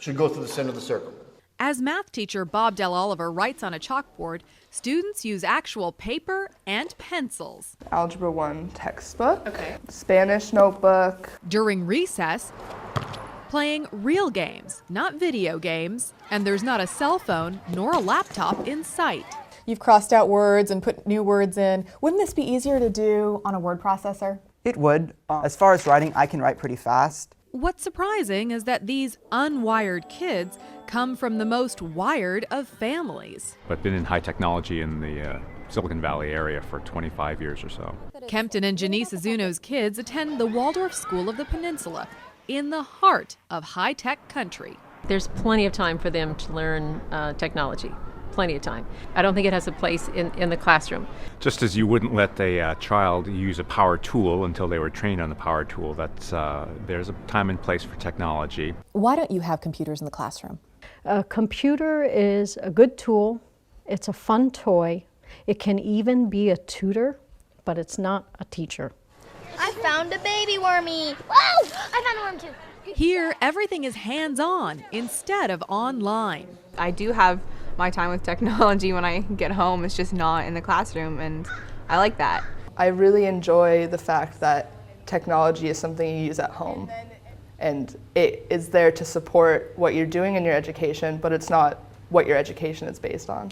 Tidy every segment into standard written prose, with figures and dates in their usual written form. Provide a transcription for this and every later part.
should go through the center of the circle. As math teacher Bob Del Oliver writes on a chalkboard, students use actual paper and pencils. Algebra 1 textbook, Spanish notebook. During recess, playing real games, not video games, and there's not a cell phone nor a laptop in sight. You've crossed out words and put new words in. Wouldn't this be easier to do on a word processor? It would. As far as writing, I can write pretty fast. What's surprising is that these unwired kids come from the most wired of families. I've been in high technology in the Silicon Valley area for 25 years or so. Kempton and Janice Azuno's kids attend the Waldorf School of the Peninsula, in the heart of high-tech country. There's plenty of time for them to learn technology. Plenty of time. I don't think it has a place in the classroom. Just as you wouldn't let a child use a power tool until they were trained on the power tool, there's a time and place for technology. Why don't you have computers in the classroom? A computer is a good tool. It's a fun toy. It can even be a tutor, but it's not a teacher. I found a baby wormy. Whoa! I found a worm too. Here, everything is hands-on instead of online. I do have my time with technology when I get home. It's just not in the classroom, and I like that. I really enjoy the fact that technology is something you use at home, and it is there to support what you're doing in your education, but it's not what your education is based on.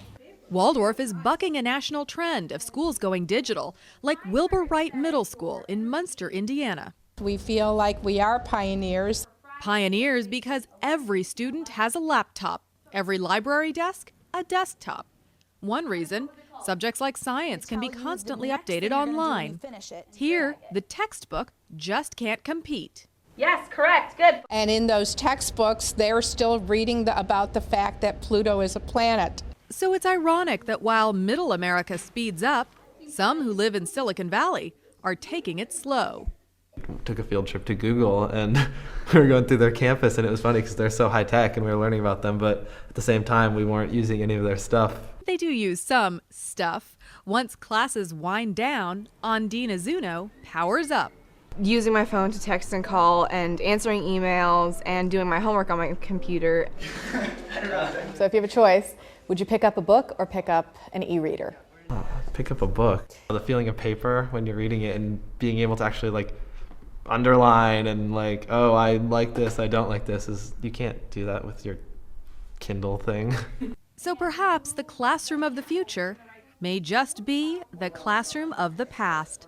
Waldorf is bucking a national trend of schools going digital, like Wilbur Wright Middle School in Munster, Indiana. We feel like we are pioneers. Pioneers because every student has a laptop, every library desk, a desktop. One reason, subjects like science can be constantly updated online. Here, the textbook just can't compete. Yes, correct, good. And in those textbooks, they're still reading about the fact that Pluto is a planet. So it's ironic that while Middle America speeds up, some who live in Silicon Valley are taking it slow. Took a field trip to Google, and we were going through their campus, and it was funny because they're so high tech and we were learning about them, but at the same time we weren't using any of their stuff. They do use some stuff. Once classes wind down, Ondine Azuno powers up. Using my phone to text and call and answering emails and doing my homework on my computer. So if you have a choice, would you pick up a book or pick up an e-reader? Pick up a book. The feeling of paper when you're reading it and being able to actually underline and oh, I like this, I don't like this, you can't do that with your Kindle thing. So perhaps the classroom of the future may just be the classroom of the past.